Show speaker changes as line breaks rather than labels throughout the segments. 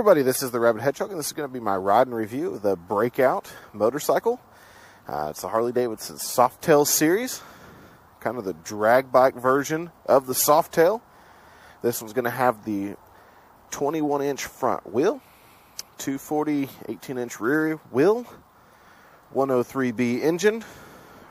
everybody, this is the Rabid Hedgehog, and this is going to be my ride and review of the Breakout motorcycle. It's the Harley-Davidson Softail series, kind of the drag bike version of the Softail. This one's going to have the 21-inch front wheel, 240 18-inch rear wheel, 103B engine,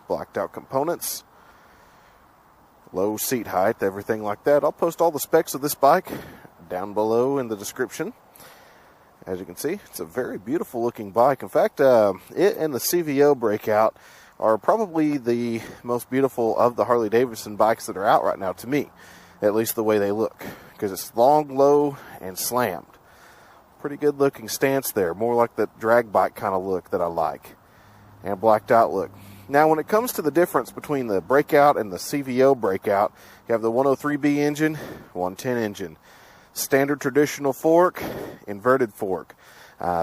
blacked out components, low seat height, everything like that. I'll post all the specs of this bike down below in the description. As you can see, it's a very beautiful looking bike. In fact, it and the CVO Breakout are probably the most beautiful of the Harley-Davidson bikes that are out right now to me, at least the way they look, because it's long, low, and slammed. Pretty good looking stance there, more like the drag bike kind of look that I like, and blacked out look. Now, when it comes to the difference between the Breakout and the CVO Breakout, you have the 103B engine, 110 engine. Standard traditional fork, inverted fork.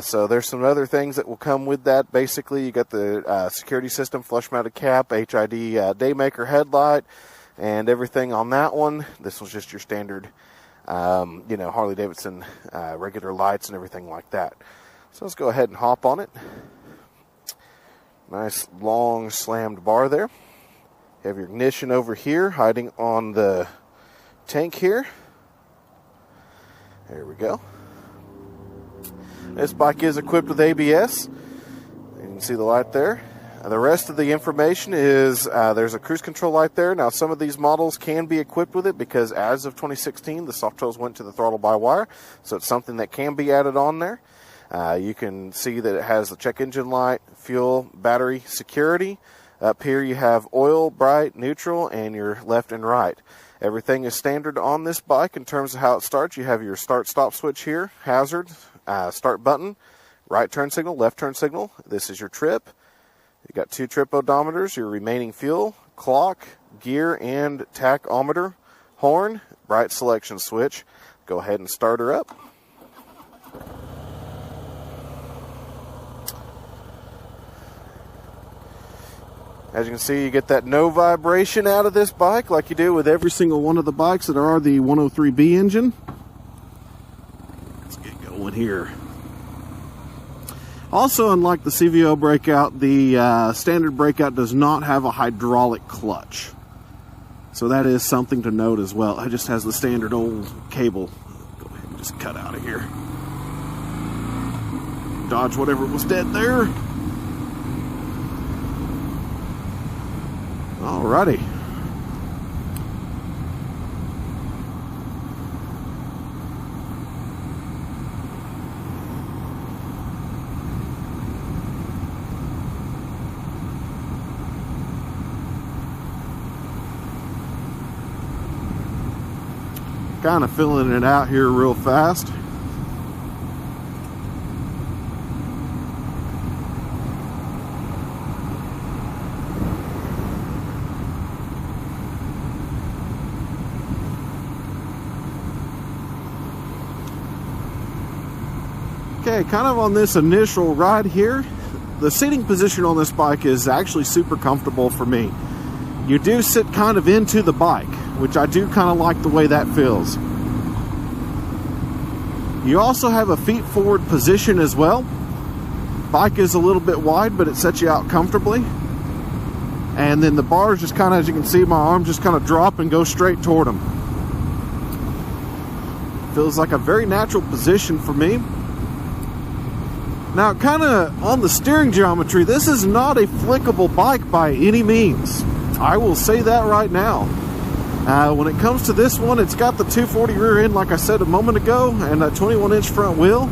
So there's some other things that will come with that. Basically, you got the security system, flush mounted cap, HID Daymaker headlight, and everything on that one. This was just your standard, Harley-Davidson regular lights and everything like that. So let's go ahead and hop on it. Nice long slammed bar there. You have your ignition over here, hiding on the tank here. There we go. This bike is equipped with ABS. You can see the light there. The rest of the information is there's a cruise control light there. Now, some of these models can be equipped with it because as of 2016, the Softails went to the throttle by wire. So it's something that can be added on there. You can see that it has the check engine light, fuel, battery, security. Up here you have oil, bright, neutral, and your left and right. Everything is standard on this bike in terms of how it starts. You have your start-stop switch here, hazard, start button, right turn signal, left turn signal. This is your trip. You got 2 trip odometers, your remaining fuel, clock, gear, and tachometer, horn, bright selection switch. Go ahead and start her up. As you can see, you get that no vibration out of this bike like you do with every single one of the bikes that are the 103B engine. Let's get going here. Also, unlike the CVO Breakout, the standard Breakout does not have a hydraulic clutch. So that is something to note as well. It just has the standard old cable. Go ahead and just cut out of here. Dodge whatever was dead there. Alrighty. Kind of filling it out here real fast. Okay, kind of on this initial ride here, the seating position on this bike is actually super comfortable for me. You do sit kind of into the bike, which I do kind of like the way that feels. You also have a feet forward position as well. Bike is a little bit wide, but it sets you out comfortably. And then the bars just kind of, as you can see, my arms just kind of drop and go straight toward them. Feels like a very natural position for me. Now, kind of on the steering geometry, this is not a flickable bike by any means. I will say that right now. When it comes to this one, it's got the 240 rear end, like I said a moment ago, and a 21-inch front wheel.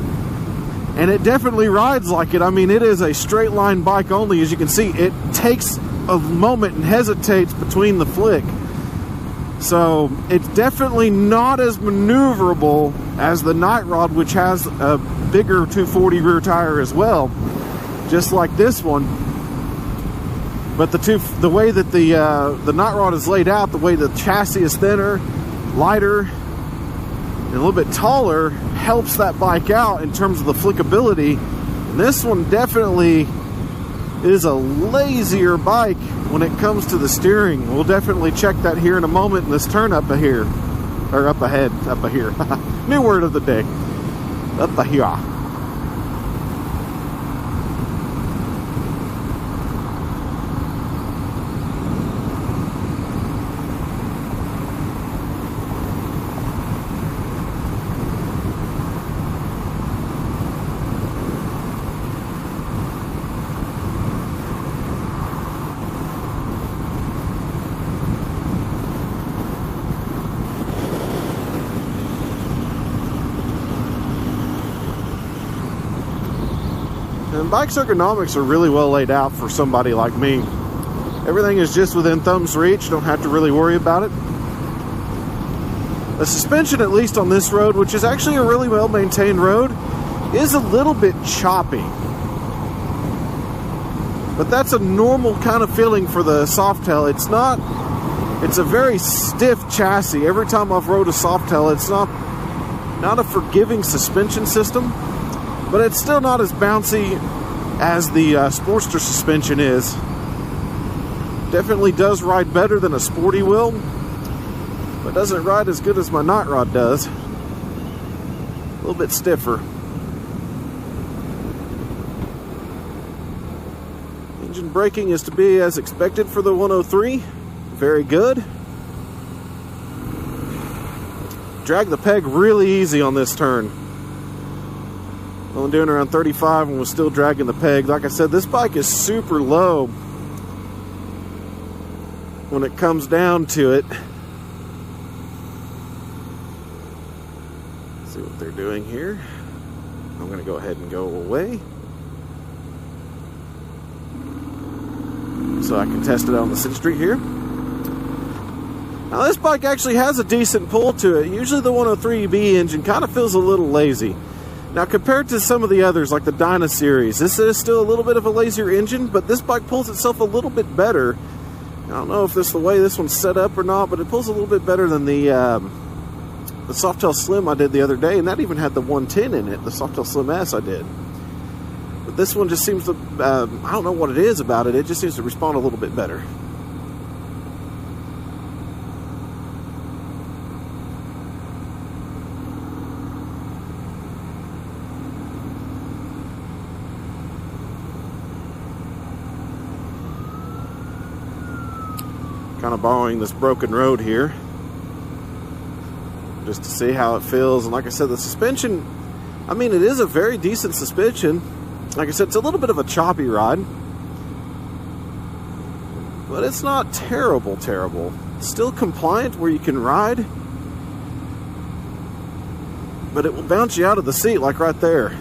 And it definitely rides like it. I mean, it is a straight line bike only. As you can see, it takes a moment and hesitates between the flick. So it's definitely not as maneuverable as the Night Rod, which has a bigger 240 rear tire as well, just like this one. But the way that the Night Rod is laid out, the way the chassis is thinner, lighter, and a little bit taller, helps that bike out in terms of the flickability. And this one definitely is a lazier bike when it comes to the steering. We'll definitely check that here in a moment in this turn up here, or up ahead, up here. New word of the day. Up here. And bike ergonomics are really well laid out for somebody like me. Everything is just within thumb's reach, don't have to really worry about it. The suspension, at least on this road, which is actually a really well maintained road, is a little bit choppy. But that's a normal kind of feeling for the Softail. It's a very stiff chassis. Every time I've rode a Softail, it's not a forgiving suspension system. But it's still not as bouncy as the Sportster suspension is. Definitely does ride better than a Sporty will, but doesn't ride as good as my Knot Rod does. A little bit stiffer. Engine braking is to be as expected for the 103. Very good. Drag the peg really easy on this turn. Only doing around 35 and was still dragging the peg. Like I said, this bike is super low when it comes down to it. Let's see what they're doing here. I'm going to go ahead and go away so I can test it on the city street here. Now this bike actually has a decent pull to it. Usually the 103B engine kind of feels a little lazy. Now, compared to some of the others, like the Dyna series, this is still a little bit of a lazier engine, but this bike pulls itself a little bit better. I don't know if this is the way this one's set up or not, but it pulls a little bit better than the Softail Slim I did the other day, and that even had the 110 in it, the Softail Slim S I did. But this one just seems to, I don't know what it is about it, it just seems to respond a little bit better. Kind of borrowing this broken road here just to see how it feels. And like I said, the suspension, I mean, it is a very decent suspension. Like I said, it's a little bit of a choppy ride, but it's not terrible. It's still compliant where you can ride, but it will bounce you out of the seat like right there.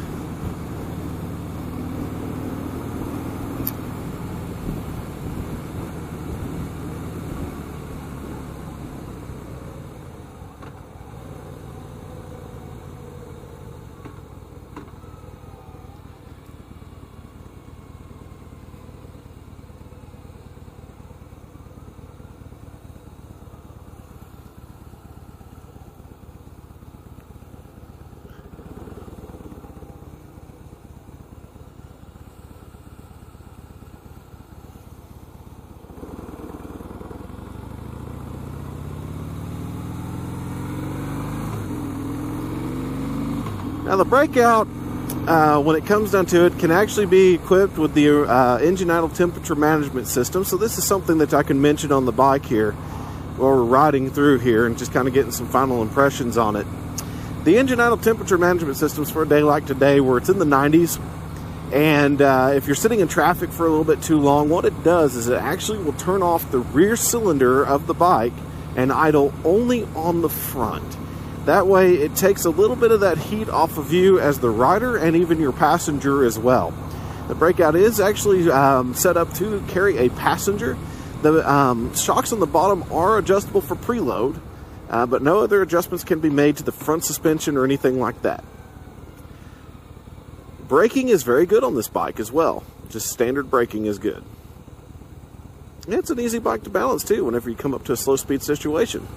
Now the Breakout, when it comes down to it, can actually be equipped with the engine idle temperature management system. So this is something that I can mention on the bike here while we're riding through here and just kind of getting some final impressions on it. The engine idle temperature management systems for a day like today where it's in the 90s, and if you're sitting in traffic for a little bit too long, what it does is it actually will turn off the rear cylinder of the bike and idle only on the front. That way it takes a little bit of that heat off of you as the rider and even your passenger as well. The Breakout is actually set up to carry a passenger. The shocks on the bottom are adjustable for preload, but no other adjustments can be made to the front suspension or anything like that. Braking is very good on this bike as well. Just standard braking is good. It's an easy bike to balance too whenever you come up to a slow speed situation.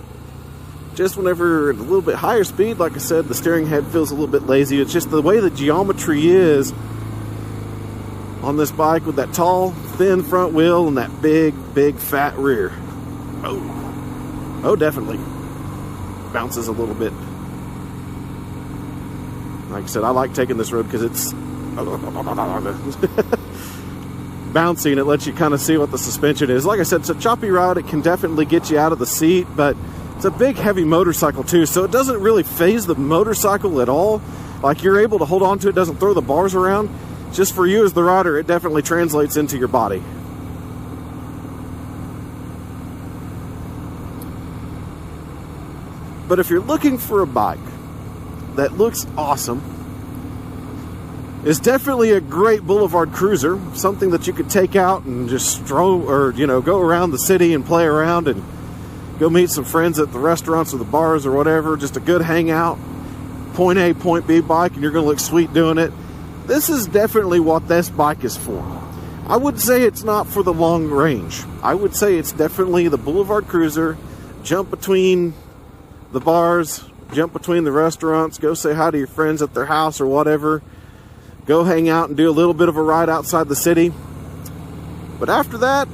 Just whenever at a little bit higher speed, like I said, the steering head feels a little bit lazy. It's just the way the geometry is on this bike with that tall, thin front wheel and that big, fat rear. Oh, definitely. Bounces a little bit. Like I said, I like taking this road because it's bouncy and it lets you kind of see what the suspension is. Like I said, it's a choppy ride. It can definitely get you out of the seat, but it's a big, heavy motorcycle too, so it doesn't really phase the motorcycle at all. Like, you're able to hold on to it, doesn't throw the bars around. Just for you as the rider, it definitely translates into your body. But if you're looking for a bike that looks awesome, it's definitely a great boulevard cruiser, something that you could take out and just stroll, or, you know, go around the city and play around and go meet some friends at the restaurants or the bars or whatever. Just a good hangout, point A, point B bike, and you're going to look sweet doing it. This is definitely what this bike is for. I would say it's not for the long range. I would say it's definitely the boulevard cruiser. Jump between the bars, jump between the restaurants, go say hi to your friends at their house or whatever. Go hang out and do a little bit of a ride outside the city. But after that,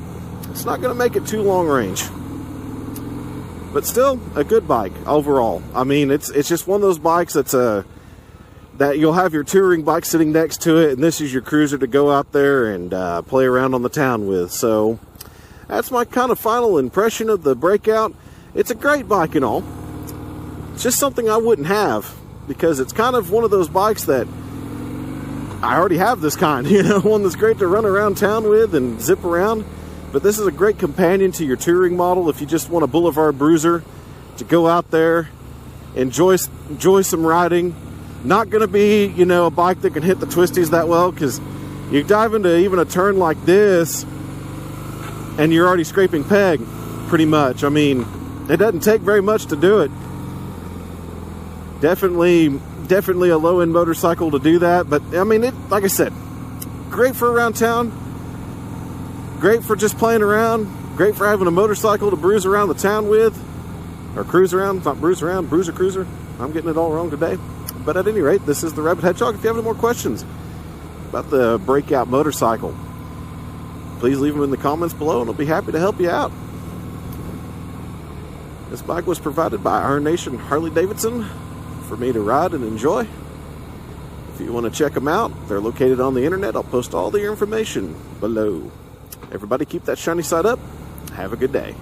it's not going to make it too long range. But still, a good bike overall. I mean, it's just one of those bikes that you'll have your touring bike sitting next to it, and this is your cruiser to go out there and play around on the town with. So that's my kind of final impression of the Breakout. It's a great bike and all. It's just something I wouldn't have, because it's kind of one of those bikes that I already have this kind, you know, one that's great to run around town with and zip around. But this is a great companion to your touring model if you just want a boulevard bruiser to go out there, enjoy some riding. Not going to be, you know, a bike that can hit the twisties that well, because you dive into even a turn like this and you're already scraping peg pretty much. I mean, it doesn't take very much to do it. Definitely a low-end motorcycle to do that. But I mean, like I said, great for around town, great for just playing around, great for having a motorcycle to bruise around the town with, or cruise around. It's not bruise around, bruiser cruiser. I'm getting it all wrong today. But at any rate, this is the Rabid Hedgehog. If you have any more questions about the Breakout motorcycle, please leave them in the comments below and I'll be happy to help you out. This bike was provided by our nation, Harley-Davidson, for me to ride and enjoy. If you want to check them out, they're located on the internet. I'll post all the information below. Everybody keep that shiny side up. Have a good day.